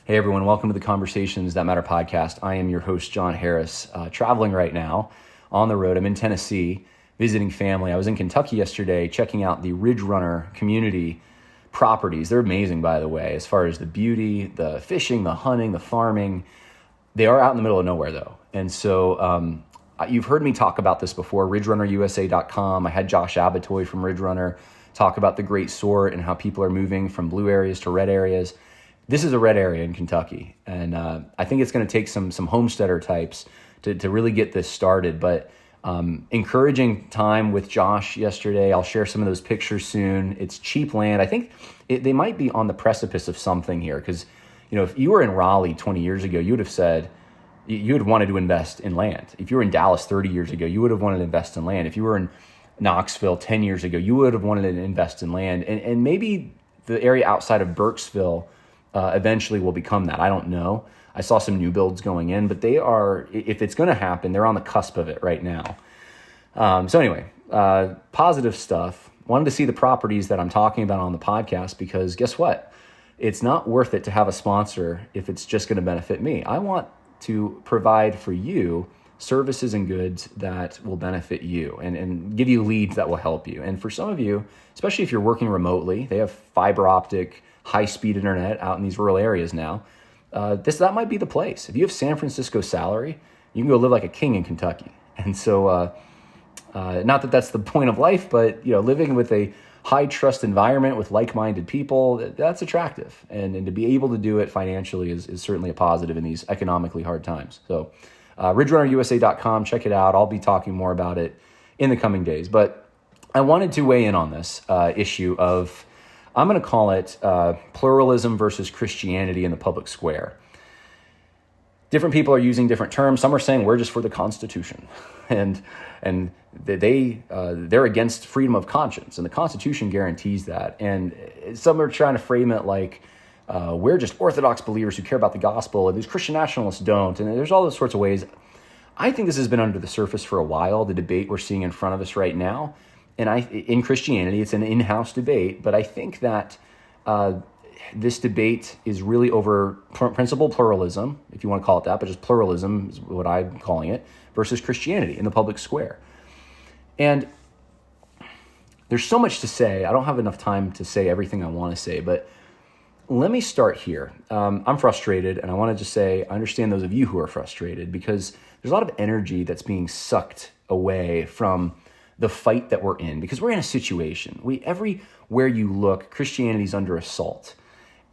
Hey everyone, welcome to the Conversations That Matter podcast. I am your host, John Harris, traveling right now on the road. I'm in Tennessee visiting family. I was in Kentucky yesterday checking out the Ridge Runner community properties. They're amazing, by the way, as far as the beauty, the fishing, the hunting, the farming. They are out in the middle of nowhere though. And so you've heard me talk about this before, ridgerunnerusa.com. I had Josh Abatoy from Ridge Runner talk about the great sort and how people are moving from blue areas to red areas. This is a red area in Kentucky, and I think it's going to take some homesteader types to really get this started. But encouraging time with Josh yesterday. I'll share some of those pictures soon. It's cheap land. I think they might be on the precipice of something here because, if you were in Raleigh 20 years ago, you would have said you would have wanted to invest in land. If you were in Dallas 30 years ago, you would have wanted to invest in land. If you were in Knoxville 10 years ago, you would have wanted to invest in land. And maybe the area outside of Burkesville eventually will become that. I don't know. I saw some new builds going in, but they are, if it's going to happen, they're on the cusp of it right now. So anyway, positive stuff. Wanted to see the properties that I'm talking about on the podcast because guess what? It's not worth it to have a sponsor if it's just going to benefit me. I want to provide for you services and goods that will benefit you and give you leads that will help you. And for some of you, especially if you're working remotely, they have fiber optic, high-speed internet out in these rural areas now. That might be the place. If you have San Francisco salary, you can go live like a king in Kentucky. And so, not that that's the point of life, but living with a high-trust environment with like-minded people, that's attractive. And to be able to do it financially is certainly a positive in these economically hard times. So, ridgerunnerusa.com, check it out. I'll be talking more about it in the coming days. But I wanted to weigh in on this issue of, I'm going to call it pluralism versus Christianity in the public square. Different people are using different terms. Some are saying we're just for the Constitution, and they're against freedom of conscience, and the Constitution guarantees that. And some are trying to frame it like we're just Orthodox believers who care about the gospel, and these Christian nationalists don't. And there's all those sorts of ways. I think this has been under the surface for a while. The debate we're seeing in front of us right now. And in Christianity, it's an in-house debate, but I think that this debate is really over principle pluralism, if you want to call it that, but just pluralism is what I'm calling it, versus Christianity in the public square. And there's so much to say. I don't have enough time to say everything I want to say, but let me start here. I'm frustrated, and I want to just say I understand those of you who are frustrated because there's a lot of energy that's being sucked away from the fight that we're in, because we're in a situation. Everywhere you look, Christianity's under assault.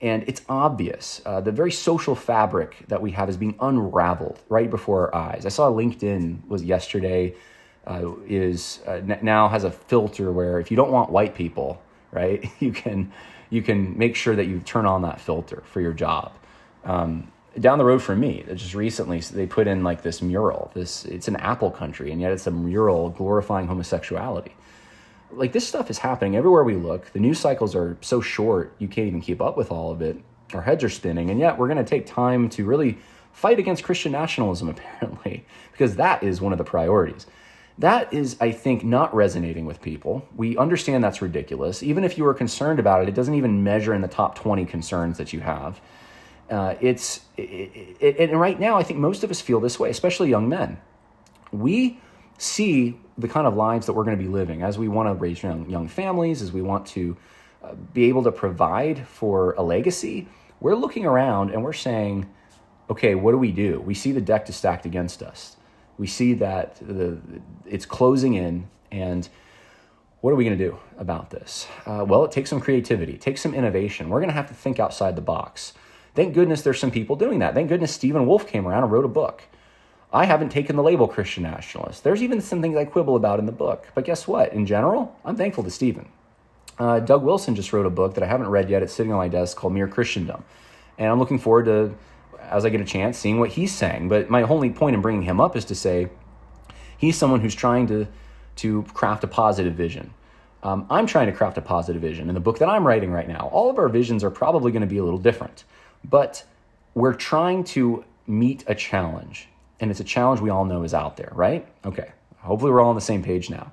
And it's obvious. The very social fabric that we have is being unraveled right before our eyes. I saw LinkedIn was yesterday, now has a filter where if you don't want white people, right, you can make sure that you turn on that filter for your job. Down the road from me, just recently, they put in like this mural. It's an Apple country, and yet it's a mural glorifying homosexuality. Like this stuff is happening everywhere we look. The news cycles are so short, you can't even keep up with all of it. Our heads are spinning, and yet we're going to take time to really fight against Christian nationalism, apparently, because that is one of the priorities. That is, I think, not resonating with people. We understand that's ridiculous. Even if you are concerned about it, it doesn't even measure in the top 20 concerns that you have. And right now, I think most of us feel this way, especially young men. We see the kind of lives that we're going to be living as we want to raise young families, as we want to be able to provide for a legacy. We're looking around and we're saying, okay, what do? We see the deck is stacked against us. We see that it's closing in, and what are we going to do about this? Well, it takes some creativity, it takes some innovation. We're going to have to think outside the box. Thank goodness there's some people doing that. Thank goodness Stephen Wolfe came around and wrote a book. I haven't taken the label Christian nationalist. There's even some things I quibble about in the book. But guess what? In general, I'm thankful to Stephen. Doug Wilson just wrote a book that I haven't read yet. It's sitting on my desk called Mere Christendom. And I'm looking forward to, as I get a chance, seeing what he's saying. But my only point in bringing him up is to say he's someone who's trying to craft a positive vision. I'm trying to craft a positive vision. In the book that I'm writing right now, all of our visions are probably going to be a little different. But we're trying to meet a challenge, and it's a challenge we all know is out there, right? Okay, hopefully we're all on the same page now.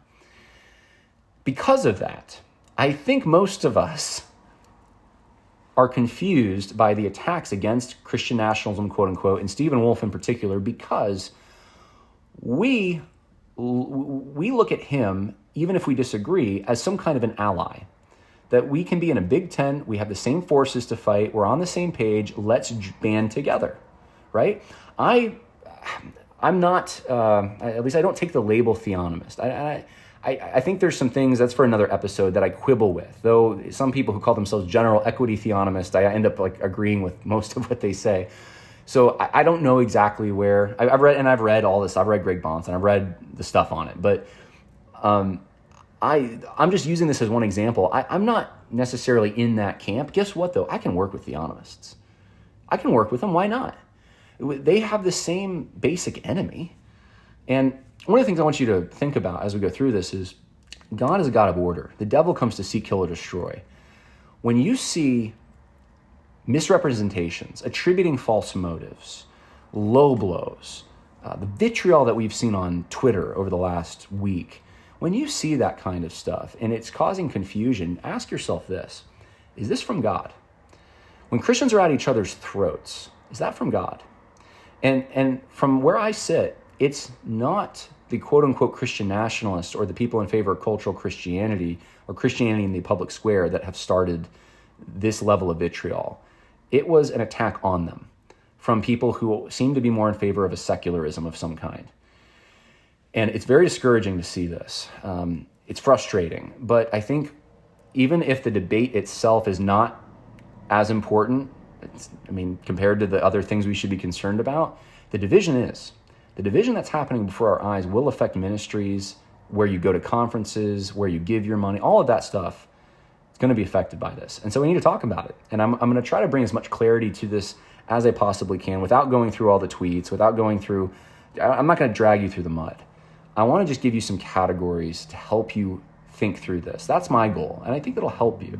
Because of that, I think most of us are confused by the attacks against Christian nationalism, quote unquote, and Stephen Wolfe in particular, because we look at him, even if we disagree, as some kind of an ally. That we can be in a big tent, we have the same forces to fight, we're on the same page, let's band together, right? I'm not, at least I don't take the label theonomist. I think there's some things, that's for another episode, that I quibble with. Though some people who call themselves general equity theonomists, I end up agreeing with most of what they say. So I don't know exactly where, I've read all this, I've read Greg Bahnsen, I've read the stuff on it, but I'm just using this as one example. I'm not necessarily in that camp. Guess what, though? I can work with theonomists. I can work with them. Why not? They have the same basic enemy. And one of the things I want you to think about as we go through this is God is a God of order. The devil comes to seek, kill, or destroy. When you see misrepresentations, attributing false motives, low blows, the vitriol that we've seen on Twitter over the last week, when you see that kind of stuff and it's causing confusion, ask yourself this: is this from God? When Christians are at each other's throats, is that from God? And from where I sit, it's not the quote-unquote Christian nationalists or the people in favor of cultural Christianity or Christianity in the public square that have started this level of vitriol. It was an attack on them from people who seem to be more in favor of a secularism of some kind. And it's very discouraging to see this. It's frustrating. But I think even if the debate itself is not as important, compared to the other things we should be concerned about, the division is. The division that's happening before our eyes will affect ministries, where you go to conferences, where you give your money, all of that stuff is going to be affected by this. And so we need to talk about it. And I'm going to try to bring as much clarity to this as I possibly can without going through all the tweets, I'm not going to drag you through the mud. I want to just give you some categories to help you think through this. That's my goal. And I think it'll help you.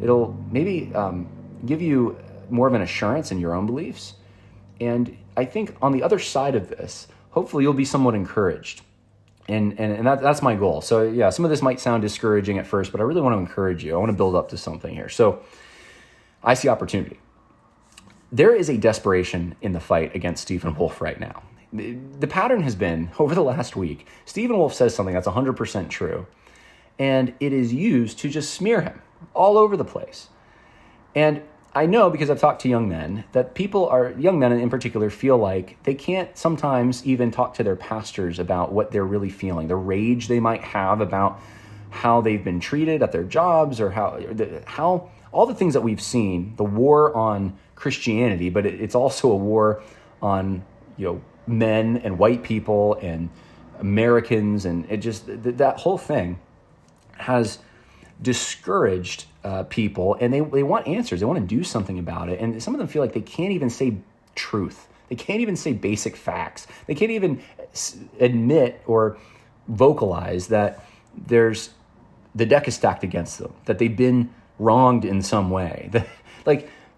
It'll maybe give you more of an assurance in your own beliefs. And I think on the other side of this, hopefully you'll be somewhat encouraged. And that's my goal. So yeah, some of this might sound discouraging at first, but I really want to encourage you. I want to build up to something here. So I see opportunity. There is a desperation in the fight against Stephen Wolfe right now. The pattern has been, over the last week, Stephen Wolfe says something that's 100% true, and it is used to just smear him all over the place. And I know, because I've talked to young men, that young men in particular, feel like they can't sometimes even talk to their pastors about what they're really feeling, the rage they might have about how they've been treated at their jobs, or how all the things that we've seen, the war on Christianity, but it's also a war on, men and white people and Americans, and it just, that whole thing has discouraged people, and they want answers. They want to do something about it. And some of them feel like they can't even say truth. They can't even say basic facts. They can't even admit or vocalize that the deck is stacked against them, that they've been wronged in some way.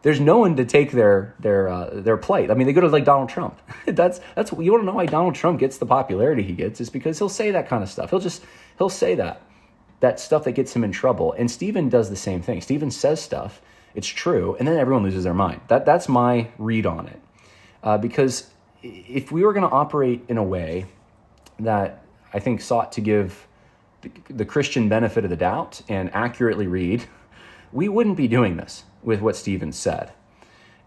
There's no one to take their plight. They go to Donald Trump. That's you want to know why Donald Trump gets the popularity he gets, is because he'll say that kind of stuff. He'll say that stuff that gets him in trouble. And Stephen does the same thing. Stephen says stuff, it's true, and then everyone loses their mind. That's my read on it. Because if we were going to operate in a way that I think sought to give the Christian benefit of the doubt and accurately read, we wouldn't be doing this with what Stephen said.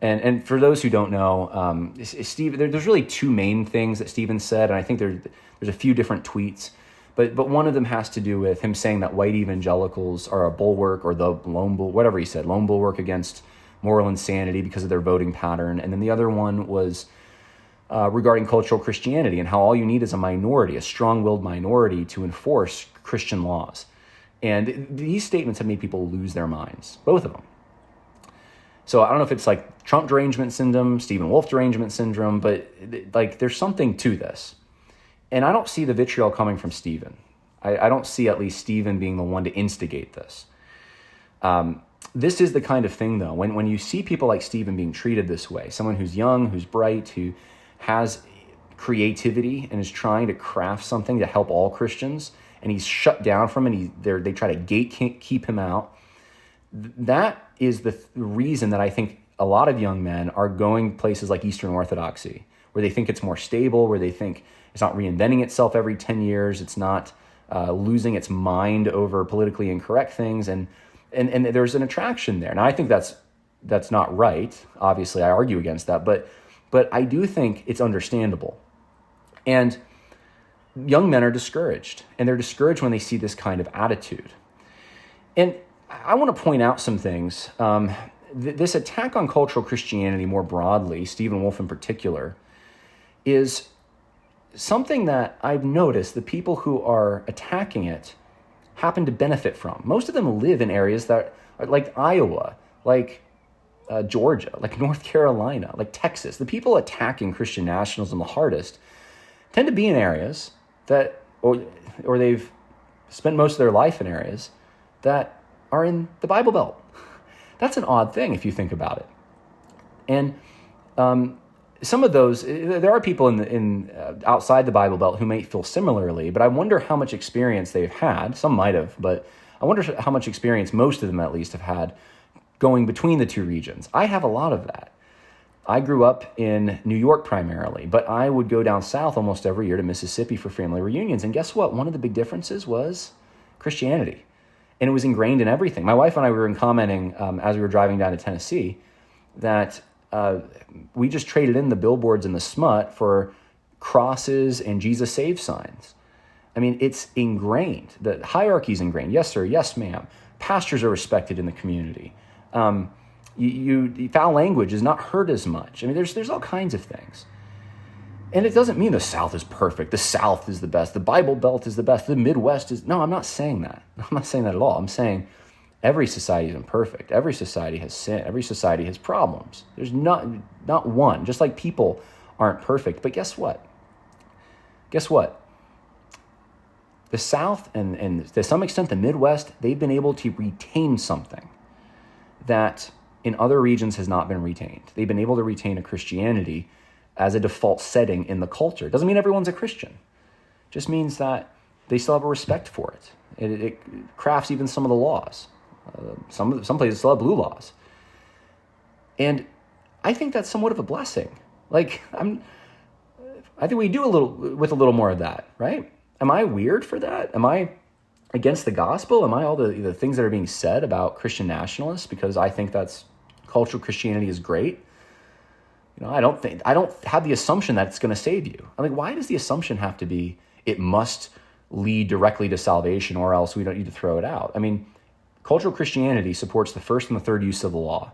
And for those who don't know, there's really two main things that Stephen said, and I think there's a few different tweets. But one of them has to do with him saying that white evangelicals are a bulwark, or the lone bulwark against moral insanity because of their voting pattern. And then the other one was regarding cultural Christianity, and how all you need is a minority, a strong-willed minority, to enforce Christian laws. And these statements have made people lose their minds, both of them. So I don't know if it's like Trump derangement syndrome, Stephen Wolfe derangement syndrome, but there's something to this. And I don't see the vitriol coming from Stephen. I don't see at least Stephen being the one to instigate this. This is the kind of thing, though, when you see people like Stephen being treated this way, someone who's young, who's bright, who has creativity and is trying to craft something to help all Christians, and he's shut down from it, they try to gatekeep him out, that is the reason that I think a lot of young men are going places like Eastern Orthodoxy, where they think it's more stable, where they think it's not reinventing itself every 10 years, it's not losing its mind over politically incorrect things, and there's an attraction there. Now, I think that's not right. Obviously, I argue against that, but I do think it's understandable. And young men are discouraged, and they're discouraged when they see this kind of attitude. And I want to point out some things. This attack on cultural Christianity more broadly, Stephen Wolfe in particular, is something that I've noticed the people who are attacking it happen to benefit from. Most of them live in areas that are like Iowa, like Georgia, like North Carolina, like Texas. The people attacking Christian nationalism the hardest tend to be in areas that, or they've spent most of their life in areas that are in the Bible Belt. That's an odd thing if you think about it. And some of those, there are people in outside the Bible Belt who may feel similarly, but I wonder how much experience they've had. Some might have, but I wonder how much experience most of them at least have had going between the two regions. I have a lot of that. I grew up in New York primarily, but I would go down south almost every year to Mississippi for family reunions. And guess what? One of the big differences was Christianity. And it was ingrained in everything. My wife and I were commenting as we were driving down to Tennessee that we just traded in the billboards and the smut for crosses and Jesus Saves signs. I mean, it's ingrained. The hierarchy's ingrained. Yes, sir. Yes, ma'am. Pastors are respected in the community. Foul language is not heard as much. I mean, there's all kinds of things. And it doesn't mean the South is perfect. The South is the best. The Bible Belt is the best. The Midwest is... No, I'm not saying that. I'm not saying that at all. I'm saying every society is imperfect. Every society has sin. Every society has problems. There's not one. Just like people aren't perfect. But guess what? Guess what? The South and to some extent the Midwest, they've been able to retain something that in other regions has not been retained. They've been able to retain a Christianity as a default setting in the culture. It doesn't mean everyone's a Christian. It just means that they still have a respect for it. It crafts even some of the laws. Some places still have blue laws. And I think that's somewhat of a blessing. I think we do with a little more of that, right? Am I weird for that? Am I against the gospel? Am I all the things that are being said about Christian nationalists because I think that's cultural Christianity is great? I don't have the assumption that it's going to save you. I mean, why does the assumption have to be it must lead directly to salvation or else we don't need to throw it out? I mean, cultural Christianity supports the first and the third use of the law.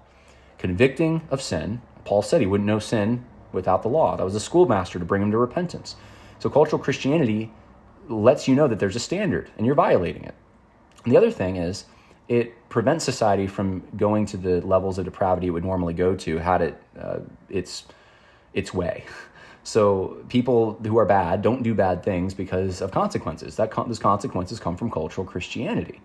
Convicting of sin. Paul said he wouldn't know sin without the law. That was a schoolmaster to bring him to repentance. So cultural Christianity lets you know that there's a standard and you're violating it. And the other thing is it prevents society from going to the levels of depravity it would normally go to had it its way. So people who are bad don't do bad things because of consequences. Those consequences come from cultural Christianity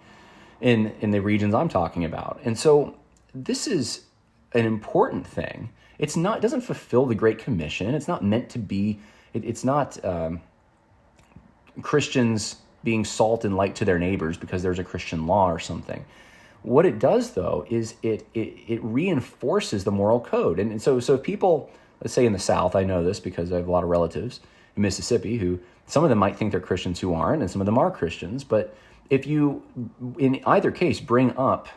in the regions I'm talking about. And so this is an important thing. It doesn't fulfill the Great Commission. It's not meant to be. It's not Christians being salt and light to their neighbors because there's a Christian law or something. What it does, though, is it reinforces the moral code. And so if people, let's say in the South, I know this because I have a lot of relatives in Mississippi who, some of them might think they're Christians who aren't, and some of them are Christians. But if you, in either case, bring up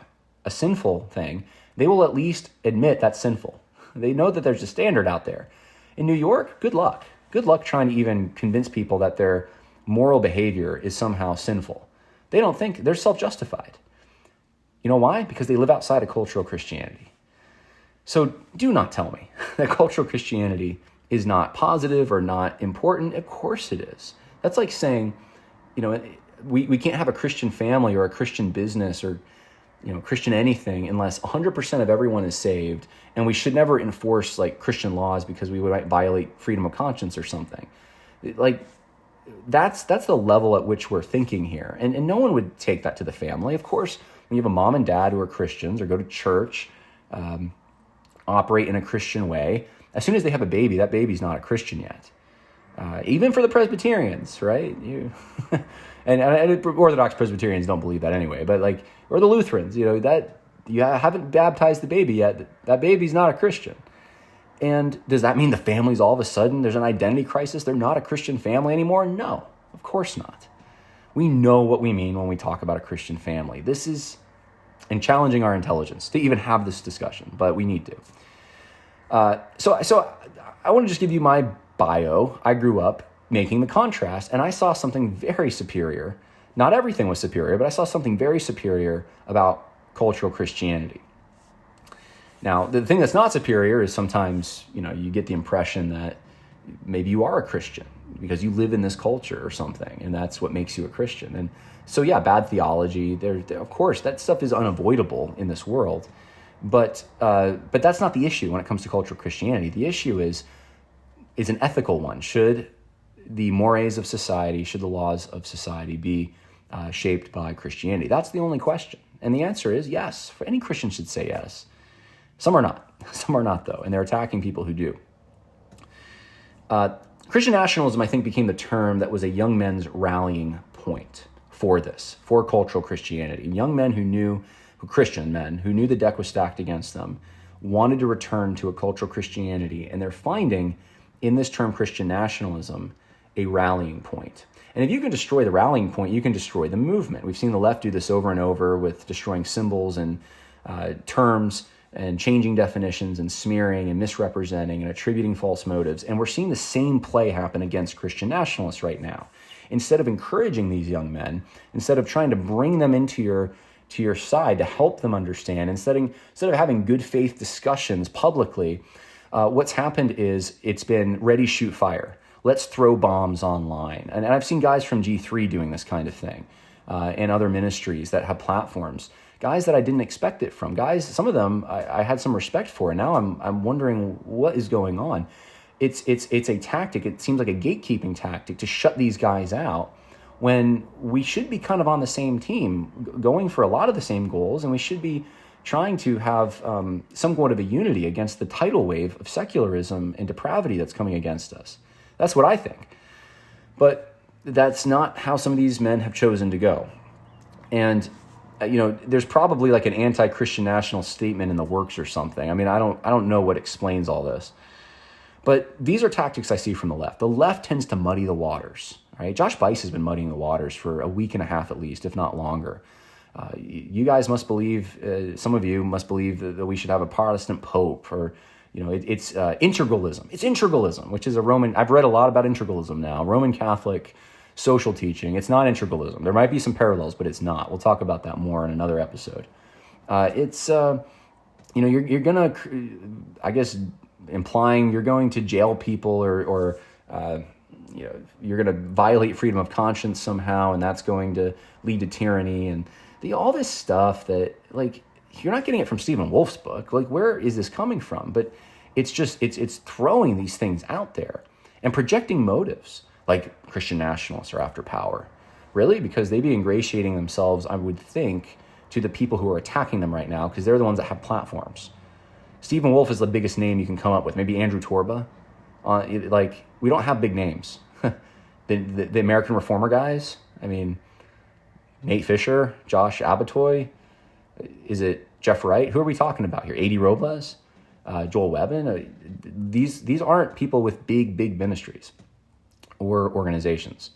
a sinful thing, they will at least admit that's sinful. They know that there's a standard out there. In New York, good luck. Good luck trying to even convince people that their moral behavior is somehow sinful. They don't think, they're self-justified. You know why? Because they live outside of cultural Christianity. So do not tell me that cultural Christianity is not positive or not important. Of course it is. That's like saying, we can't have a Christian family or a Christian business or, Christian anything unless 100% of everyone is saved, and we should never enforce Christian laws because we might violate freedom of conscience or something. That's the level at which we're thinking here. And no one would take that to the family. Of course, when you have a mom and dad who are Christians or go to church, operate in a Christian way, as soon as they have a baby, that baby's not a Christian yet. Even for the Presbyterians, right? And Orthodox Presbyterians don't believe that anyway, but or the Lutherans, that you haven't baptized the baby yet. That baby's not a Christian. And does that mean the family's all of a sudden, there's an identity crisis? They're not a Christian family anymore? No, of course not. We know what we mean when we talk about a Christian family. This is and challenging our intelligence to even have this discussion, but we need to. So I want to just give you my bio. I grew up making the contrast, and I saw something very superior. Not everything was superior, but I saw something very superior about cultural Christianity. Now, the thing that's not superior is sometimes, you get the impression that maybe you are a Christian because you live in this culture or something, and that's what makes you a Christian. And so, bad theology, there, of course, that stuff is unavoidable in this world, but that's not the issue when it comes to cultural Christianity. The issue is an ethical one. Should the mores of society, should the laws of society be shaped by Christianity? That's the only question. And the answer is yes. For any Christian should say yes. Some are not. Some are not, though, and they're attacking people who do. Christian nationalism, I think, became the term that was a young men's rallying point for this, for cultural Christianity. Young men Christian men who knew the deck was stacked against them, wanted to return to a cultural Christianity, and they're finding in this term Christian nationalism a rallying point. And if you can destroy the rallying point, you can destroy the movement. We've seen the left do this over and over with destroying symbols and terms and changing definitions and smearing and misrepresenting and attributing false motives. And we're seeing the same play happen against Christian nationalists right now. Instead of encouraging these young men, instead of trying to bring them into your side to help them understand, instead of having good faith discussions publicly, what's happened is it's been ready, shoot, fire. Let's throw bombs online. And I've seen guys from G3 doing this kind of thing and other ministries that have platforms. Guys that I didn't expect it from. Guys, some of them I had some respect for, and now I'm wondering what is going on. It's a tactic. It seems like a gatekeeping tactic to shut these guys out when we should be kind of on the same team, going for a lot of the same goals, and we should be trying to have somewhat of a unity against the tidal wave of secularism and depravity that's coming against us. That's what I think. But that's not how some of these men have chosen to go. And there's probably like an anti-Christian national statement in the works or something. I mean, I don't know what explains all this. But these are tactics I see from the left. The left tends to muddy the waters, right? Josh Bice has been muddying the waters for a week and a half at least, if not longer. You guys must believe, some of you must believe that we should have a Protestant pope, or, it's integralism. It's integralism, which is I've read a lot about integralism now, Roman Catholic social teaching. It's not integralism. There might be some parallels, but it's not. We'll talk about that more in another episode. You're going to, I guess, implying you're going to jail people or you're going to violate freedom of conscience somehow, and that's going to lead to tyranny and all this stuff that, like, you're not getting it from Stephen Wolf's book. Like, where is this coming from? But it's just, it's throwing these things out there and projecting motives. Like Christian nationalists are after power. Really? Because they'd be ingratiating themselves, I would think, to the people who are attacking them right now, because they're the ones that have platforms. Stephen Wolf is the biggest name you can come up with. Maybe Andrew Torba. We don't have big names. the American Reformer guys. I mean, Nate Fisher, Josh Abatoy. Is it Jeff Wright? Who are we talking about here? A.D. Robles? Joel Webbin? These aren't people with big ministries or organizations.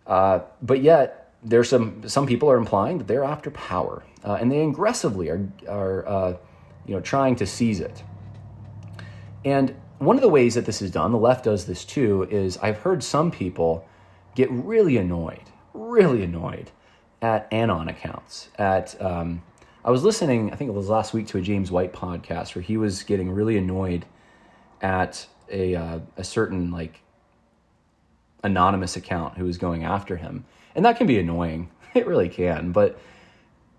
But yet, there's some people are implying that they're after power, and they aggressively are trying to seize it. And one of the ways that this is done, the left does this too, is I've heard some people get really annoyed at Anon accounts. I was listening, I think it was last week, to a James White podcast where he was getting really annoyed at a certain anonymous account who was going after him. And that can be annoying. It really can. But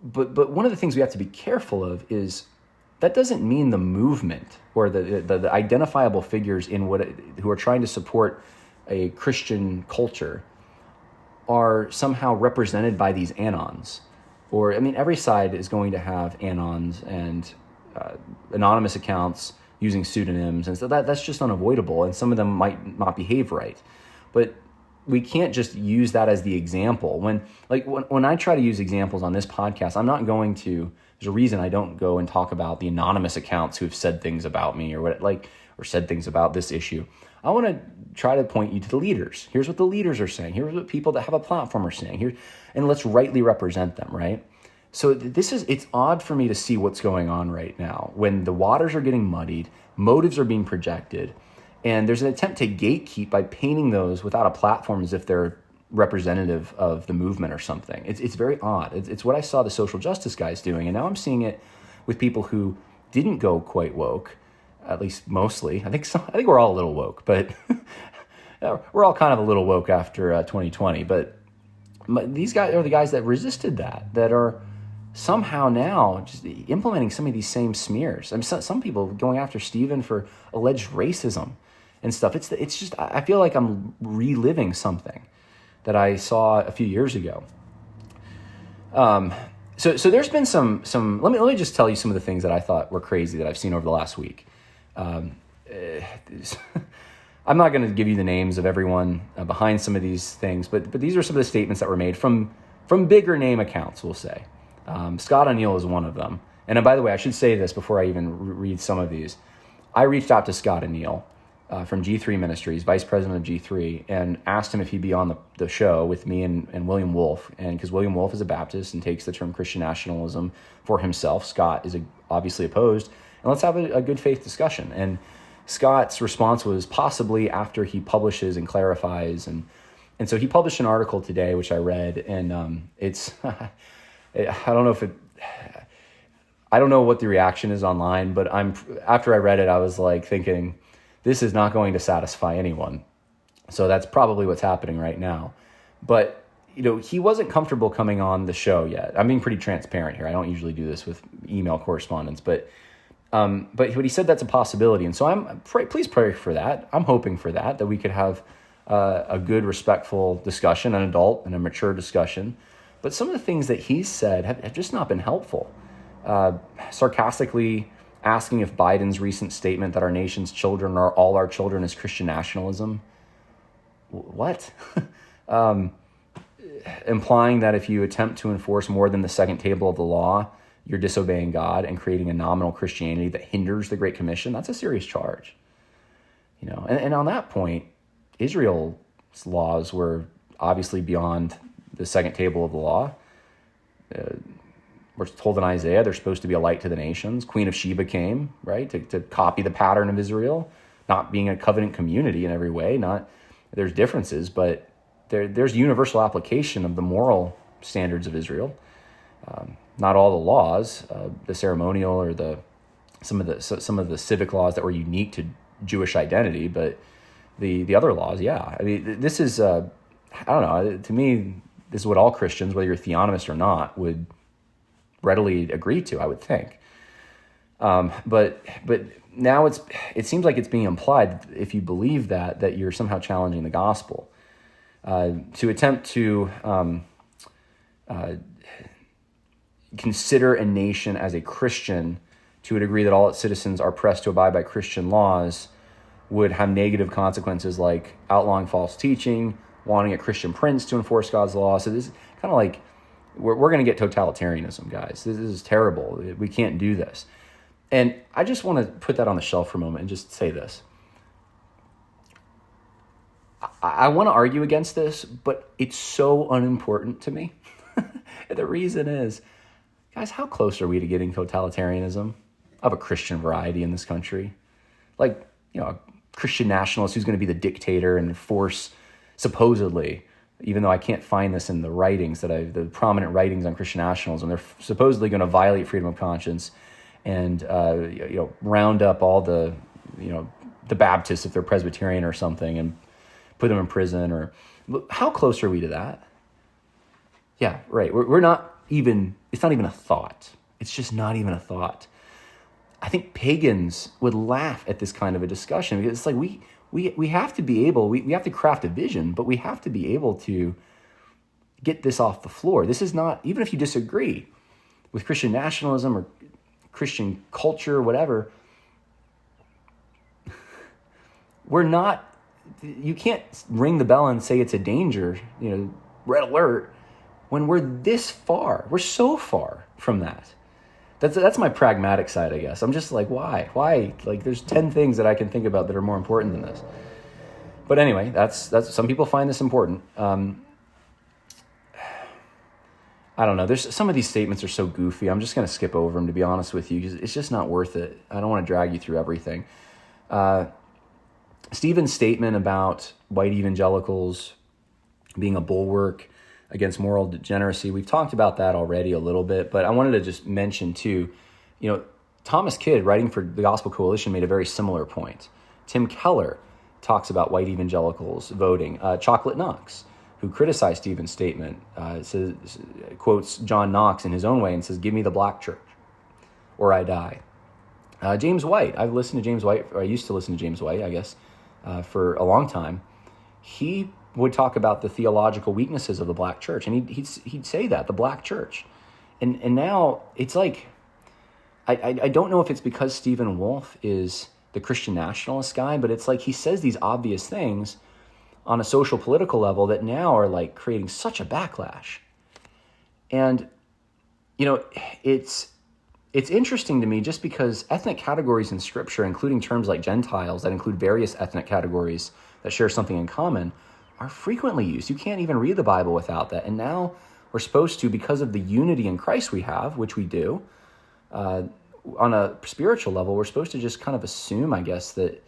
one of the things we have to be careful of is that doesn't mean the movement or the identifiable figures who are trying to support a Christian culture are somehow represented by these anons. Or, I mean, every side is going to have anons and anonymous accounts using pseudonyms, and so that's just unavoidable, and some of them might not behave right. But we can't just use that as the example. When I try to use examples on this podcast, I'm not going to There's a reason I don't go and talk about the anonymous accounts who have said things about me or said things about this issue. I want to try to point you to the leaders. Here's what the leaders are saying. Here's what people that have a platform are saying. And let's rightly represent them, right? So it's odd for me to see what's going on right now when the waters are getting muddied, motives are being projected, and there's an attempt to gatekeep by painting those without a platform as if they're representative of the movement or something. It's very odd. It's what I saw the social justice guys doing, and now I'm seeing it with people who didn't go quite woke, at least mostly. I think we're all a little woke, but we're all kind of a little woke after 2020. But these guys are the guys that resisted that are somehow now just implementing some of these same smears. I mean, some people going after Stephen for alleged racism and stuff. It's just, I feel like I'm reliving something that I saw a few years ago. So there's been some. Let me just tell you some of the things that I thought were crazy that I've seen over the last week. I'm not going to give you the names of everyone behind some of these things, but these are some of the statements that were made from bigger name accounts, we'll say. Scott ONeill is one of them. And by the way, I should say this before I even read some of these. I reached out to Scott ONeill from G3 Ministries, vice president of G3, and asked him if he'd be on the show with me and William Wolfe. And because William Wolfe is a Baptist and takes the term Christian nationalism for himself, Scott is obviously opposed. And let's have a good faith discussion. And Scott's response was possibly after he publishes and clarifies. And so he published an article today, which I read, and it's... I don't know what the reaction is online, but after I read it, I was like thinking, this is not going to satisfy anyone. So that's probably what's happening right now. But, he wasn't comfortable coming on the show yet. I'm being pretty transparent here. I don't usually do this with email correspondence, but he said that's a possibility. And so please pray for that. I'm hoping for that we could have a good, respectful discussion, an adult and a mature discussion. But some of the things that he's said have just not been helpful. Sarcastically asking if Biden's recent statement that our nation's children are all our children is Christian nationalism. What? Implying that if you attempt to enforce more than the second table of the law, you're disobeying God and creating a nominal Christianity that hinders the Great Commission. That's a serious charge. And on that point, Israel's laws were obviously beyond the second table of the law. We're told in Isaiah they're supposed to be a light to the nations. Queen of Sheba came, right, to copy the pattern of Israel, not being a covenant community in every way. There's differences, but there's universal application of the moral standards of Israel. Not all the laws, the ceremonial or some of the civic laws that were unique to Jewish identity, but the other laws, yeah. I mean, this is I don't know. To me, this is what all Christians, whether you're theonomist or not, would readily agree to, I would think. But now it seems like it's being implied, if you believe that you're somehow challenging the gospel. To attempt to consider a nation as a Christian to a degree that all its citizens are pressed to abide by Christian laws would have negative consequences like outlawing false teaching, wanting a Christian prince to enforce God's law. So this is kind of like, we're going to get totalitarianism, guys. This is terrible. We can't do this. And I just want to put that on the shelf for a moment and just say this. I want to argue against this, but it's so unimportant to me. The reason is, guys, how close are we to getting totalitarianism of a Christian variety in this country? Like, a Christian nationalist who's going to be the dictator and force, supposedly, even though I can't find this in the writings the prominent writings on Christian nationalism, they're supposedly going to violate freedom of conscience and round up all the Baptists if they're Presbyterian or something and put them in prison. Or how close are we to that? Yeah, right. We're not even. It's not even a thought. It's just not even a thought. I think pagans would laugh at this kind of a discussion because it's like we have to be able, we have to craft a vision, but we have to be able to get this off the floor. This is not, even if you disagree with Christian nationalism or Christian culture or whatever, you can't ring the bell and say it's a danger, red alert, when we're this far. We're so far from that. That's my pragmatic side, I guess. I'm just like, why? Like, there's 10 things that I can think about that are more important than this. But anyway, that's some people find this important. I don't know. There's some of these statements are so goofy. I'm just going to skip over them, to be honest with you, because it's just not worth it. I don't want to drag you through everything. Stephen's statement about white evangelicals being a bulwark against moral degeneracy, we've talked about that already a little bit, but I wanted to just mention too, Thomas Kidd, writing for the Gospel Coalition, made a very similar point. Tim Keller talks about white evangelicals voting. Chocolate Knox, who criticized Stephen's statement, quotes John Knox in his own way and says, "Give me the black church or I die." James White, I used to listen to James White, I guess, for a long time. He would talk about the theological weaknesses of the black church, and he'd say that, the black church. And now it's like, I don't know if it's because Stephen Wolfe is the Christian nationalist guy, but it's like he says these obvious things on a social political level that now are like creating such a backlash. And, it's interesting to me just because ethnic categories in Scripture, including terms like Gentiles that include various ethnic categories that share something in common, are frequently used. You can't even read the Bible without that. And now we're supposed to, because of the unity in Christ we have, which we do, on a spiritual level, we're supposed to just kind of assume, I guess, that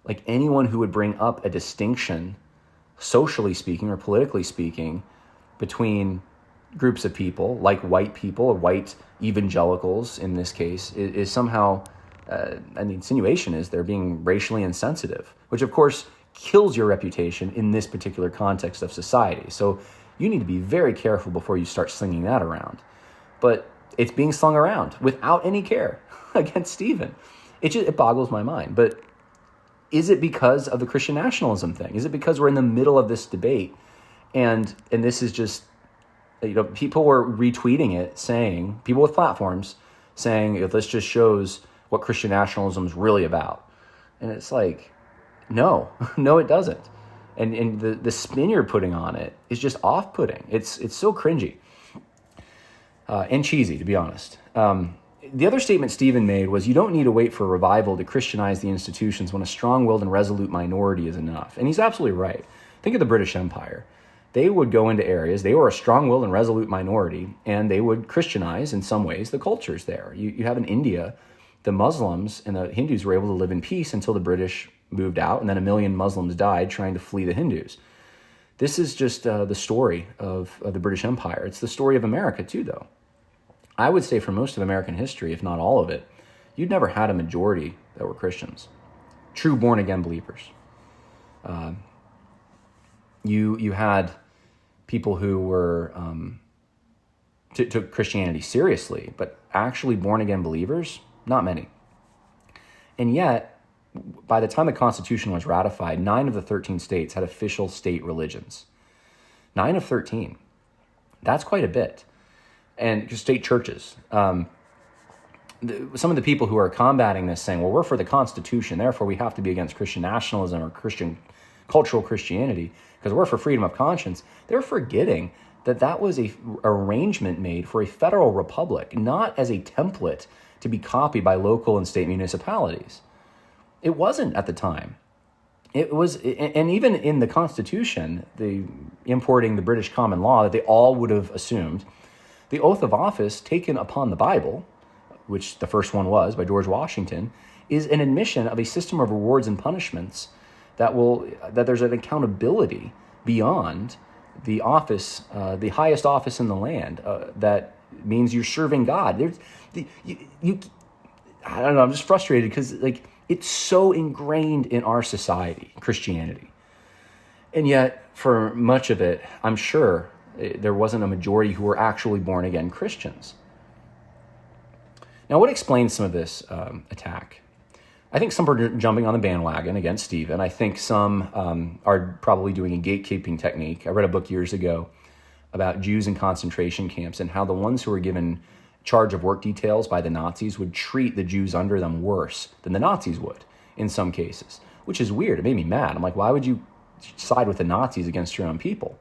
like anyone who would bring up a distinction, socially speaking or politically speaking, between groups of people, like white people or white evangelicals in this case, is somehow, and the insinuation is they're being racially insensitive, which of course kills your reputation in this particular context of society. So you need to be very careful before you start slinging that around. But it's being slung around without any care against Stephen. It boggles my mind. But is it because of the Christian nationalism thing? Is it because we're in the middle of this debate and this is just, people were retweeting it saying, people with platforms saying, this just shows what Christian nationalism is really about. And it's like, no, it doesn't. And the spin you're putting on it is just off-putting. It's so cringy and cheesy, to be honest. The other statement Stephen made was, you don't need to wait for revival to Christianize the institutions when a strong-willed and resolute minority is enough. And he's absolutely right. Think of the British Empire. They would go into areas, they were a strong-willed and resolute minority, and they would Christianize, in some ways, the cultures there. You have in India, the Muslims and the Hindus were able to live in peace until the British moved out, and then 1 million Muslims died trying to flee the Hindus. This is just the story of the British Empire. It's the story of America too, though. I would say for most of American history, if not all of it, you'd never had a majority that were Christians, true born-again believers. You had people who were took Christianity seriously, but actually born-again believers, not many. And yet, by the time the Constitution was ratified, 9 of the 13 states had official state religions. 9 of 13. That's quite a bit. And state churches. Some of the people who are combating this saying, well, we're for the Constitution, therefore we have to be against Christian nationalism or cultural Christianity, because we're for freedom of conscience, they're forgetting that was a arrangement made for a federal republic, not as a template to be copied by local and state municipalities. It wasn't at the time. It was, and even in the Constitution, importing the British common law that they all would have assumed, the oath of office taken upon the Bible, which the first one was by George Washington, is an admission of a system of rewards and punishments that there's an accountability beyond the office, the highest office in the land. That means you're serving God. I don't know. I'm just frustrated because it's so ingrained in our society, Christianity. And yet, for much of it, I'm sure there wasn't a majority who were actually born-again Christians. Now, what explains some of this attack? I think some are jumping on the bandwagon against Stephen. I think some are probably doing a gatekeeping technique. I read a book years ago about Jews in concentration camps and how the ones who were given charge of work details by the Nazis would treat the Jews under them worse than the Nazis would in some cases, which is weird. It made me mad. I'm like, why would you side with the Nazis against your own people?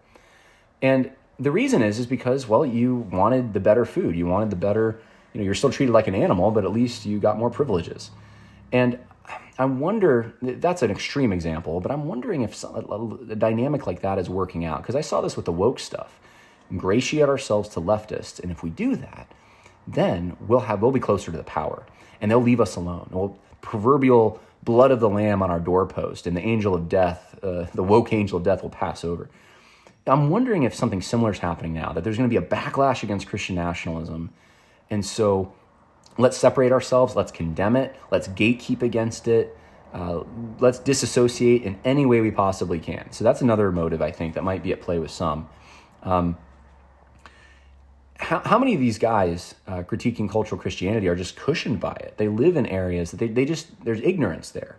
And the reason is because, well, you wanted the better food. You wanted the better you're still treated like an animal, but at least you got more privileges. And I wonder, that's an extreme example, but I'm wondering if a dynamic like that is working out. Because I saw this with the woke stuff. Ingratiate ourselves to leftists, and if we do that, then we'll be closer to the power, and they'll leave us alone. Proverbial blood of the lamb on our doorpost, and the angel of death, the woke angel of death, will pass over. I'm wondering if something similar is happening now, that there's going to be a backlash against Christian nationalism, and so let's separate ourselves, let's condemn it, let's gatekeep against it, let's disassociate in any way we possibly can. So that's another motive, I think, that might be at play with some. How many of these guys critiquing cultural Christianity are just cushioned by it? They live in areas that there's ignorance there.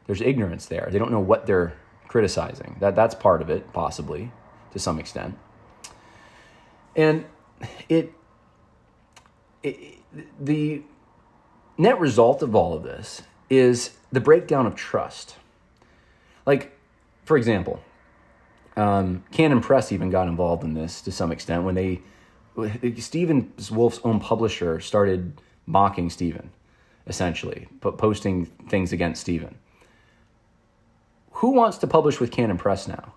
There's ignorance there. They don't know what they're criticizing. That's part of it, possibly, to some extent. And the net result of all of this is the breakdown of trust. Like, for example, Canon Press even got involved in this to some extent when Stephen Wolf's own publisher started mocking Stephen, essentially, posting things against Stephen. Who wants to publish with Canon Press now?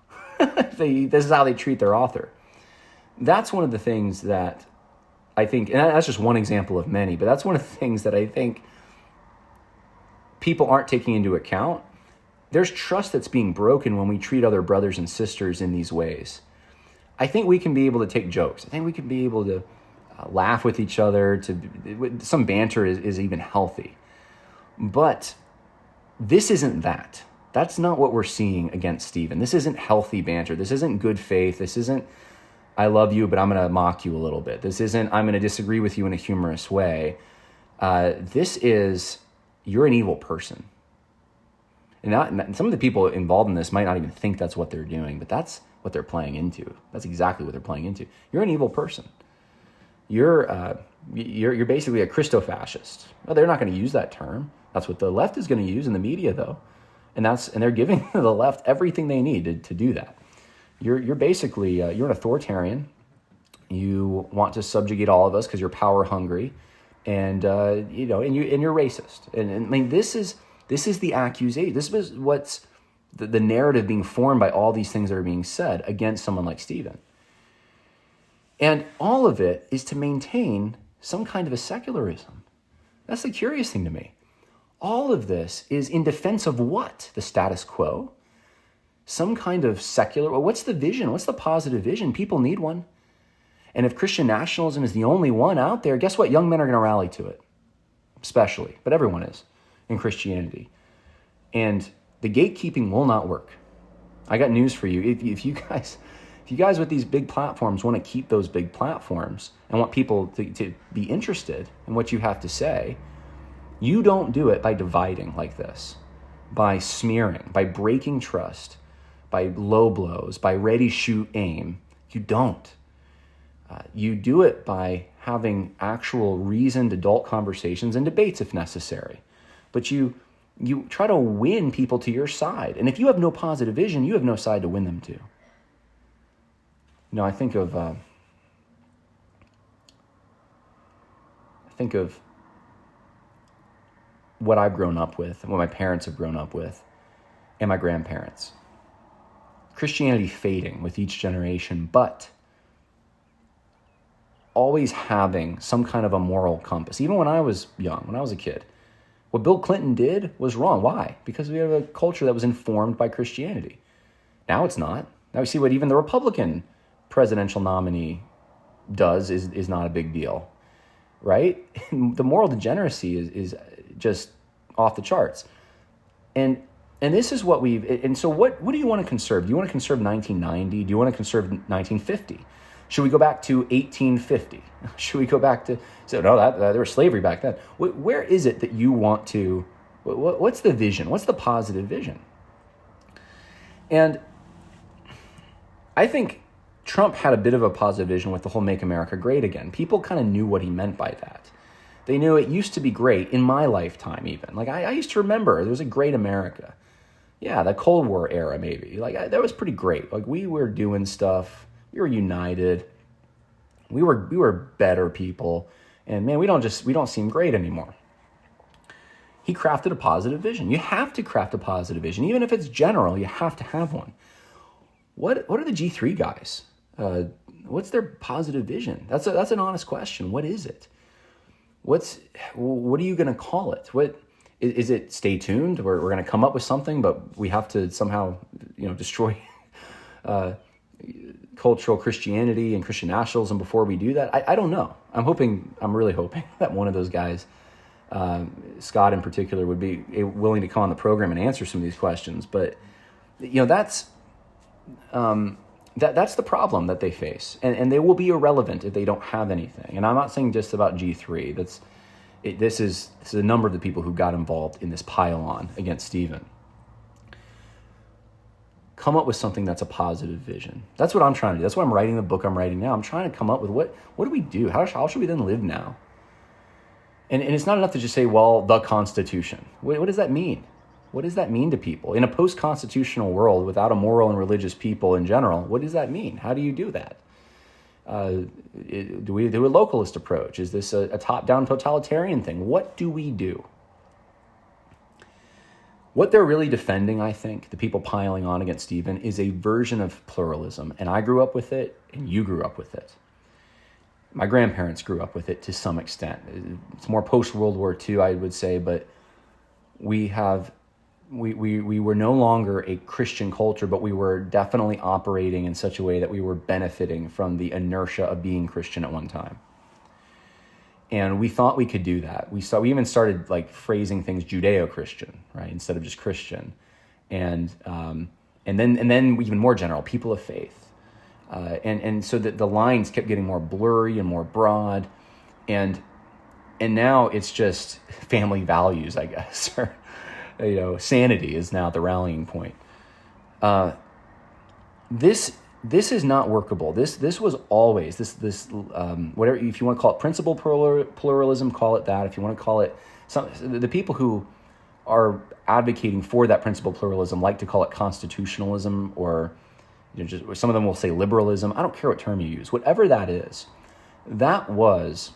This is how they treat their author. That's one of the things that I think, and that's just one example of many, but that's one of the things that I think people aren't taking into account. There's trust that's being broken when we treat other brothers and sisters in these ways. I think we can be able to take jokes. I think we can be able to laugh with each other. Some banter is even healthy. But this isn't that. That's not what we're seeing against Stephen. This isn't healthy banter. This isn't good faith. This isn't, I love you, but I'm going to mock you a little bit. This isn't, I'm going to disagree with you in a humorous way. This is, you're an evil person. And some of the people involved in this might not even think that's what they're doing, but that's what they're playing into. That's exactly what they're playing into. You're an evil person. You're basically a Christo-fascist. Well, they're not going to use that term. That's what the left is going to use in the media, though, and they're giving the left everything they need to do that. You're basically you're an authoritarian. You want to subjugate all of us because you're power hungry, and you're racist. And I mean, this is the accusation. This is what's the narrative being formed by all these things that are being said against someone like Stephen. And all of it is to maintain some kind of a secularism. That's the curious thing to me. All of this is in defense of what? The status quo? Some kind of secular, what's the vision? What's the positive vision? People need one. And if Christian nationalism is the only one out there, guess what? Young men are going to rally to it, especially, but everyone is in Christianity. And the gatekeeping will not work. I got news for you. If you guys with these big platforms want to keep those big platforms and want people to be interested in what you have to say, you don't do it by dividing like this, by smearing, by breaking trust, by low blows, by ready, shoot, aim. You don't. You do it by having actual reasoned adult conversations and debates if necessary. But you try to win people to your side. And if you have no positive vision, you have no side to win them to. I think of what I've grown up with and what my parents have grown up with and my grandparents. Christianity fading with each generation, but always having some kind of a moral compass. Even when I was young, when I was a kid, what Bill Clinton did was wrong. Why? Because we have a culture that was informed by Christianity. Now it's not. Now we see what even the Republican presidential nominee does is not a big deal, right? The moral degeneracy is just off the charts. And this is what so what do you want to conserve? Do you want to conserve 1990? Do you want to conserve 1950? Should we go back to 1850? Should we go back to, there was slavery back then. Where is it that you want to, what's the vision? What's the positive vision? And I think Trump had a bit of a positive vision with the whole Make America Great Again. People kind of knew what he meant by that. They knew it used to be great in my lifetime even. Like I used to remember there was a great America. Yeah, the Cold War era maybe. That was pretty great. Like we were doing stuff. We were united. We were better people. And man, we don't seem great anymore. He crafted a positive vision. You have to craft a positive vision. Even if it's general, you have to have one. What are the G3 guys? What's their positive vision? That's an honest question. What is it? What are you going to call it? What is it? Stay tuned. We're going to come up with something, but we have to somehow, destroy cultural Christianity and Christian nationalism before we do that. I don't know. I'm really hoping that one of those guys, Scott in particular, would be willing to come on the program and answer some of these questions. But that's the problem that they face, and they will be irrelevant if they don't have anything. And I'm not saying just about G3. This is a number of the people who got involved in this pile-on against Stephen. Come up with something that's a positive vision. That's what I'm trying to do. That's why I'm writing the book I'm writing now. I'm trying to come up with what do we do? How should we then live now? And it's not enough to just say, well, the Constitution. What does that mean? What does that mean to people? In a post-constitutional world, without a moral and religious people in general, what does that mean? How do you do that? Do we do a localist approach? Is this a top-down totalitarian thing? What do we do? What they're really defending, I think, the people piling on against Stephen, is a version of pluralism. And I grew up with it, and you grew up with it. My grandparents grew up with it to some extent. It's more post-World War II, I would say, but we were no longer a Christian culture, but we were definitely operating in such a way that we were benefiting from the inertia of being Christian at one time. And we thought we could do that. We even started phrasing things Judeo-Christian, right, instead of just Christian, and then even more general, people of faith, and so that the lines kept getting more blurry and more broad, and now it's just family values, I guess, or sanity is now the rallying point. This is not workable. This was always this whatever, if you want to call it principle pluralism, call it that. If you want to call it the people who are advocating for that principle pluralism like to call it constitutionalism, or just some of them will say liberalism. I don't care what term you use. Whatever that is, that was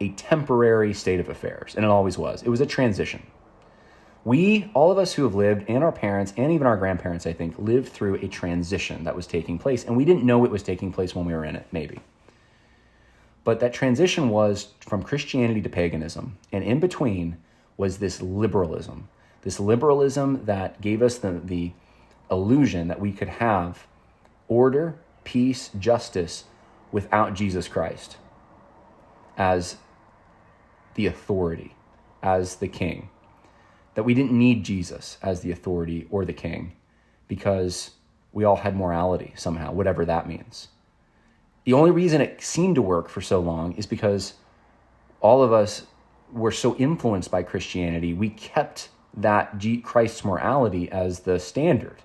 a temporary state of affairs, and it always was. It was a transition. All of us who have lived, and our parents, and even our grandparents, I think, lived through a transition that was taking place, and we didn't know it was taking place when we were in it, maybe. But that transition was from Christianity to paganism, and in between was this liberalism that gave us the illusion that we could have order, peace, justice without Jesus Christ as the authority, as the king. That we didn't need Jesus as the authority or the king because we all had morality somehow, whatever that means. The only reason it seemed to work for so long is because all of us were so influenced by Christianity, we kept that Christ's morality as the standard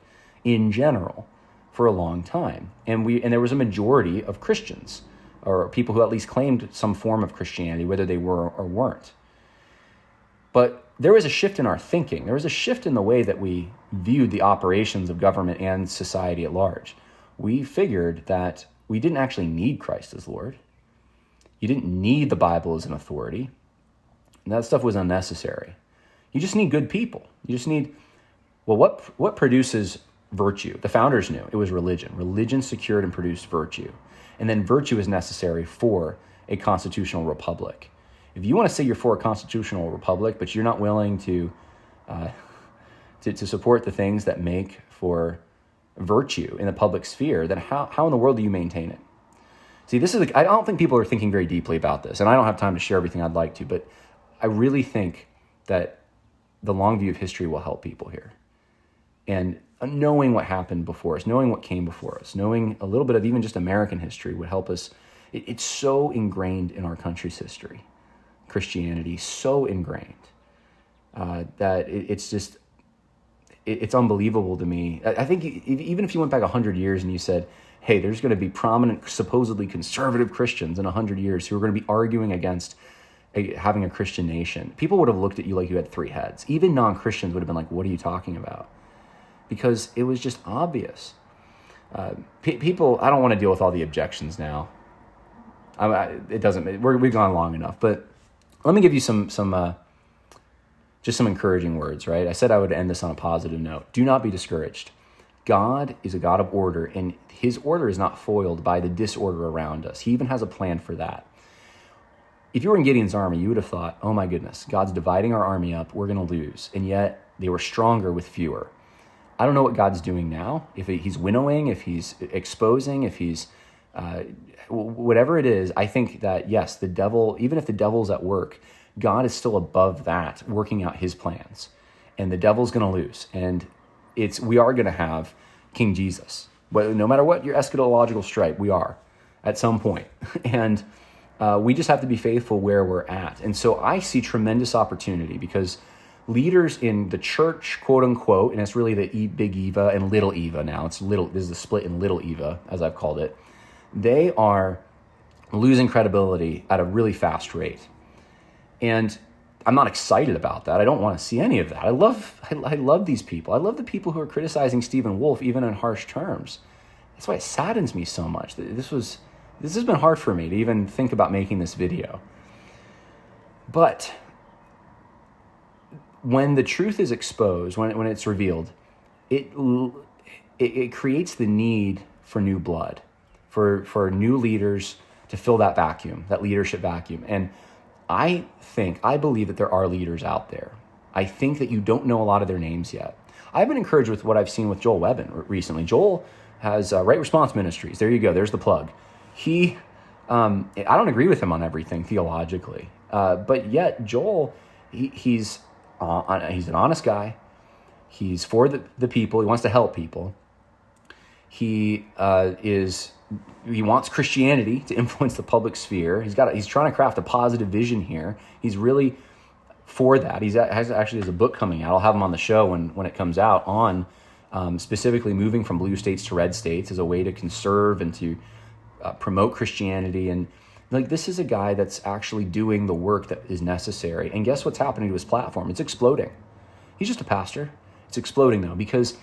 in general for a long time. And there was a majority of Christians, or people who at least claimed some form of Christianity, whether they were or weren't. But there was a shift in our thinking. There was a shift in the way that we viewed the operations of government and society at large. We figured that we didn't actually need Christ as Lord. You didn't need the Bible as an authority. And that stuff was unnecessary. You just need good people. You just need, what produces virtue? The founders knew it was religion. Religion secured and produced virtue. And then virtue is necessary for a constitutional republic. If you want to say you're for a constitutional republic, but you're not willing to support the things that make for virtue in the public sphere, then how in the world do you maintain it? See, I don't think people are thinking very deeply about this, and I don't have time to share everything I'd like to, but I really think that the long view of history will help people here. And knowing what happened before us, knowing what came before us, knowing a little bit of even just American history would help us. It's so ingrained in our country's history. Christianity, so ingrained that it's unbelievable to me. I think even if you went back 100 years and you said, hey, there's going to be prominent, supposedly conservative Christians in 100 years who are going to be arguing against having a Christian nation, people would have looked at you like you had three heads. Even non-Christians would have been like, what are you talking about? Because it was just obvious. People, I don't want to deal with all the objections now. It doesn't. We've gone long enough, but let me give you some just some encouraging words, right? I said I would end this on a positive note. Do not be discouraged. God is a God of order, and his order is not foiled by the disorder around us. He even has a plan for that. If you were in Gideon's army, you would have thought, oh my goodness, God's dividing our army up, we're going to lose. And yet they were stronger with fewer. I don't know what God's doing now, if he's winnowing, if he's exposing, if he's whatever it is. I think that, yes, the devil, even if the devil's at work, God is still above that, working out his plans. And the devil's going to lose. And we are going to have King Jesus. But no matter what your eschatological stripe, we are at some point. And we just have to be faithful where we're at. And so I see tremendous opportunity because leaders in the church, quote unquote, and it's really the big Eva and little Eva now. This is the split in little Eva, as I've called it. They are losing credibility at a really fast rate. And I'm not excited about that. I don't want to see any of that. I love these people. I love the people who are criticizing Stephen Wolfe, even in harsh terms. That's why it saddens me so much. This has been hard for me to even think about making this video. But when the truth is exposed, when it's revealed, it creates the need for new blood, for new leaders to fill that vacuum, that leadership vacuum. And I believe that there are leaders out there. I think that you don't know a lot of their names yet. I've been encouraged with what I've seen with Joel Webbin recently. Joel has Right Response Ministries. There you go. There's the plug. I don't agree with him on everything theologically, but yet Joel, he's an honest guy. He's for the people. He wants to help people. He wants Christianity to influence the public sphere. He's trying to craft a positive vision here. He's really for that. He actually has a book coming out. I'll have him on the show when it comes out on specifically moving from blue states to red states as a way to conserve and to promote Christianity. And this is a guy that's actually doing the work that is necessary. And guess what's happening to his platform? It's exploding. He's just a pastor. It's exploding though, because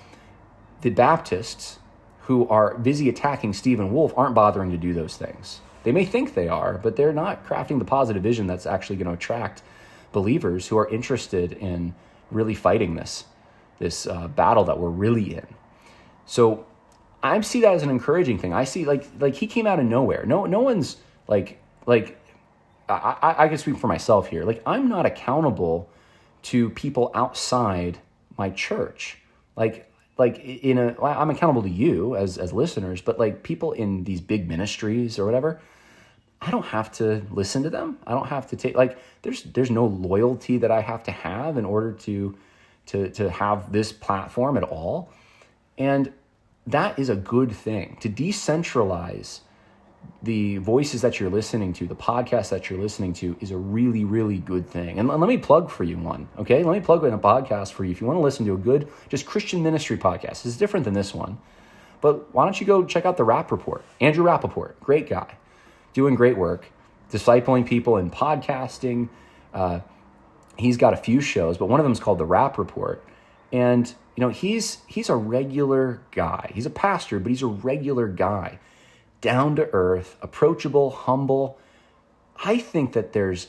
the Baptists who are busy attacking Stephen Wolfe aren't bothering to do those things. They may think they are, but they're not crafting the positive vision that's actually going to attract believers who are interested in really fighting this battle that we're really in. So I see that as an encouraging thing. I see like he came out of nowhere. No one's I can speak for myself here. I'm not accountable to people outside my church. I'm accountable to you as listeners, but people in these big ministries or whatever, I don't have to listen to them. I don't have to take there's no loyalty that I have to have in order to have this platform at all. And that is a good thing. To decentralize the voices that you're listening to, the podcasts that you're listening to, is a really, really good thing. And let me plug for you one, okay? Let me plug in a podcast for you. If you want to listen to a good, just Christian ministry podcast, it's different than this one. But why don't you go check out the Rap Report? Andrew Rappaport, great guy, doing great work, discipling people in podcasting. He's got a few shows, but one of them is called the Rap Report. And, he's a regular guy. He's a pastor, but he's a regular guy. Down to earth, approachable, humble. I think that there's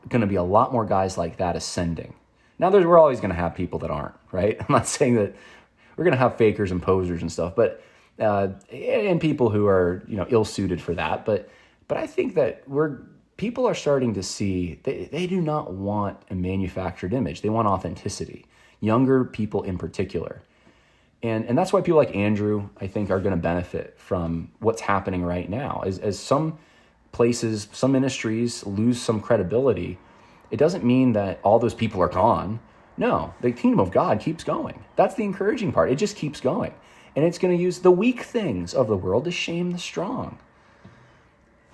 going to be a lot more guys like that ascending. Now, we're always going to have people that aren't, right? I'm not saying that we're going to have fakers and posers and stuff, but and people who are ill-suited for that. But I think that people are starting to see they do not want a manufactured image. They want authenticity. Younger people in particular. And that's why people like Andrew, I think, are going to benefit from what's happening right now. As some places, some ministries lose some credibility, it doesn't mean that all those people are gone. No, the kingdom of God keeps going. That's the encouraging part. It just keeps going. And it's going to use the weak things of the world to shame the strong.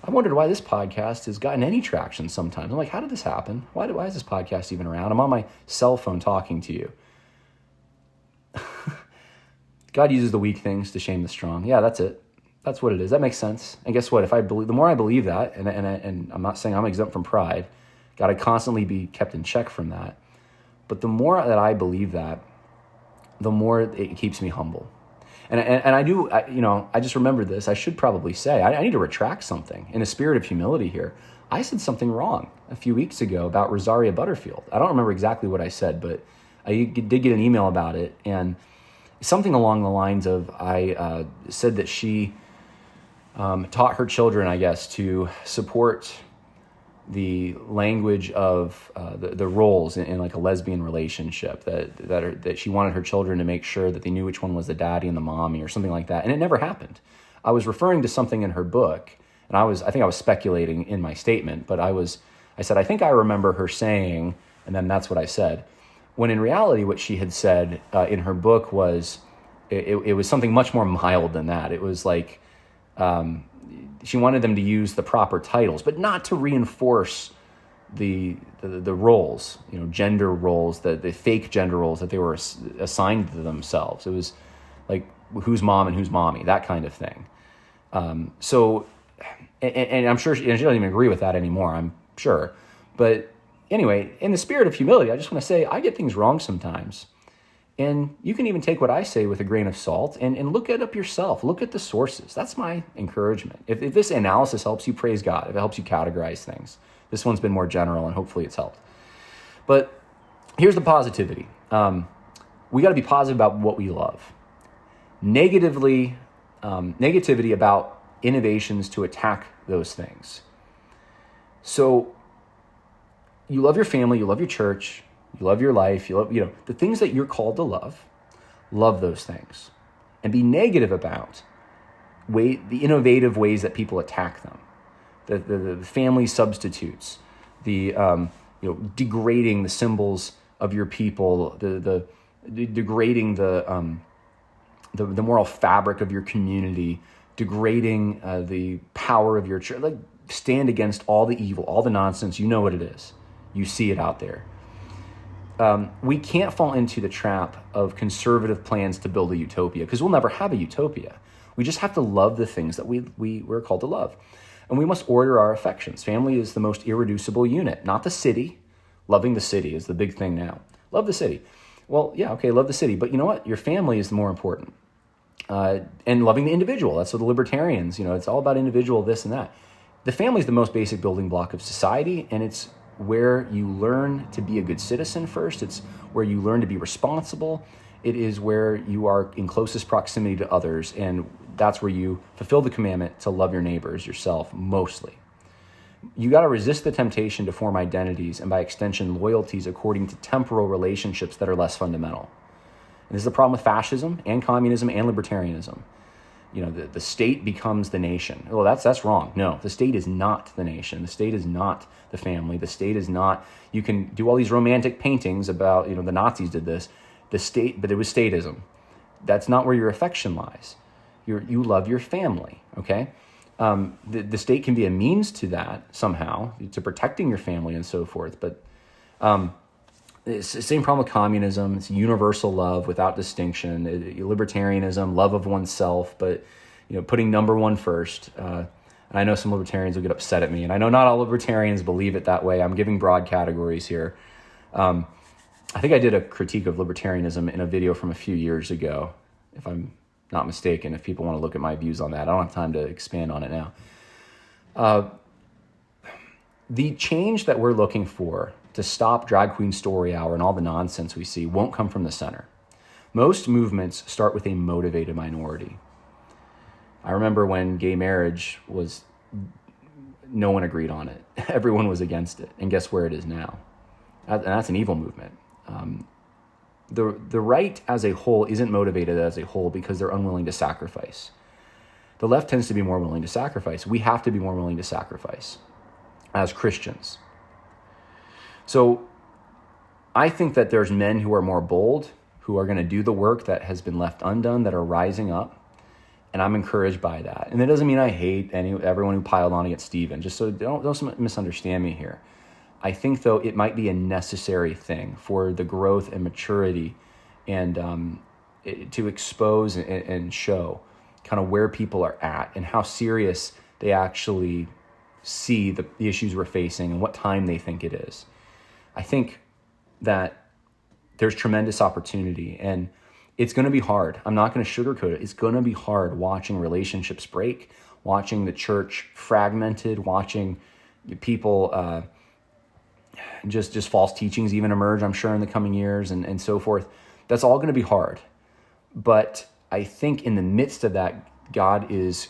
I wondered why this podcast has gotten any traction sometimes. I'm like, how did this happen? Why is this podcast even around? I'm on my cell phone talking to you. God uses the weak things to shame the strong. Yeah, that's it. That's what it is. That makes sense. And guess what? The more I believe that, and I'm not saying I'm exempt from pride, got to constantly be kept in check from that. But the more that I believe that, the more it keeps me humble. And I just remembered this. I should probably say, I need to retract something in a spirit of humility here. I said something wrong a few weeks ago about Rosaria Butterfield. I don't remember exactly what I said, but I did get an email about it, and something along the lines of, I said that she taught her children, I guess, to support the language of the roles in like a lesbian relationship, that she wanted her children to make sure that they knew which one was the daddy and the mommy or something like that. And it never happened. I was referring to something in her book, and I think I was speculating in my statement, but I said, I think I remember her saying, and then that's what I said. When in reality, what she had said in her book was, it was something much more mild than that. It was like, she wanted them to use the proper titles, but not to reinforce the roles, gender roles, the fake gender roles that they were assigned to themselves. It was like, who's mom and who's mommy, that kind of thing. And I'm sure she doesn't even agree with that anymore, I'm sure. But anyway, in the spirit of humility, I just want to say I get things wrong sometimes. And you can even take what I say with a grain of salt and look it up yourself. Look at the sources. That's my encouragement. If this analysis helps you, praise God. If it helps you categorize things. This one's been more general, and hopefully it's helped. But here's the positivity. We got to be positive about what we love. Negativity about innovations to attack those things. So you love your family, you love your church, you love your life, you love, the things that you're called to love those things. And be negative about the innovative ways that people attack them. The family substitutes, the degrading the symbols of your people, the degrading the moral fabric of your community, degrading the power of your church. Like, stand against all the evil, all the nonsense. You know what it is. You see it out there. We can't fall into the trap of conservative plans to build a utopia, because we'll never have a utopia. We just have to love the things that we're called to love. And we must order our affections. Family is the most irreducible unit, not the city. Loving the city is the big thing now. Love the city. Well, yeah, okay, love the city. But you know what? Your family is more important. And loving the individual. That's what the libertarians, it's all about individual this and that. The family is the most basic building block of society, and it's where you learn to be a good citizen first. It's where you learn to be responsible. It is where you are in closest proximity to others, and that's where you fulfill the commandment to love your neighbors yourself mostly. You got to resist the temptation to form identities and by extension loyalties according to temporal relationships that are less fundamental. And this is the problem with fascism and communism and libertarianism. The state becomes the nation. Well, that's wrong. No, the state is not the nation. The state is not the family. The state is not, you can do all these romantic paintings about, the Nazis did this, the state, but it was statism. That's not where your affection lies. You love your family, okay? The state can be a means to that somehow, to protecting your family and so forth, but it's the same problem with communism. It's universal love without distinction. Libertarianism, love of oneself, but putting number one first. And I know some libertarians will get upset at me, and I know not all libertarians believe it that way. I'm giving broad categories here. I think I did a critique of libertarianism in a video from a few years ago, if I'm not mistaken. If people want to look at my views on that, I don't have time to expand on it now. The change that we're looking for to stop drag queen story hour and all the nonsense we see won't come from the center. Most movements start with a motivated minority. I remember when gay marriage was, no one agreed on it. Everyone was against it. And guess where it is now? And that's an evil movement. The right as a whole isn't motivated as a whole because they're unwilling to sacrifice. The left tends to be more willing to sacrifice. We have to be more willing to sacrifice as Christians. So I think that there's men who are more bold, who are going to do the work that has been left undone, that are rising up. And I'm encouraged by that. And that doesn't mean I hate everyone who piled on against Stephen. Just so don't misunderstand me here. I think, though, it might be a necessary thing for the growth and maturity and to expose and show kind of where people are at and how serious they actually see the issues we're facing and what time they think it is. I think that there's tremendous opportunity, and it's going to be hard. I'm not going to sugarcoat it. It's going to be hard watching relationships break, watching the church fragmented, watching people just false teachings even emerge, I'm sure, in the coming years and so forth. That's all going to be hard. But I think in the midst of that, God is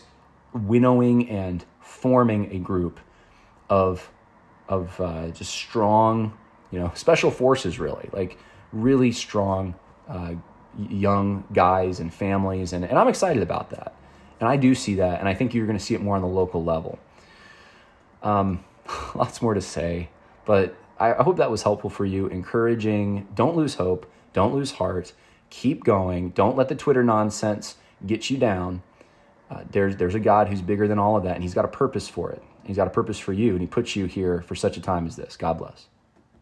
winnowing and forming a group of just strong, special forces, really, like really strong young guys and families. And I'm excited about that. And I do see that. And I think you're going to see it more on the local level. Lots more to say, but I hope that was helpful for you, encouraging. Don't lose hope. Don't lose heart. Keep going. Don't let the Twitter nonsense get you down. There's a God who's bigger than all of that, and he's got a purpose for it. He's got a purpose for you, and he puts you here for such a time as this. God bless.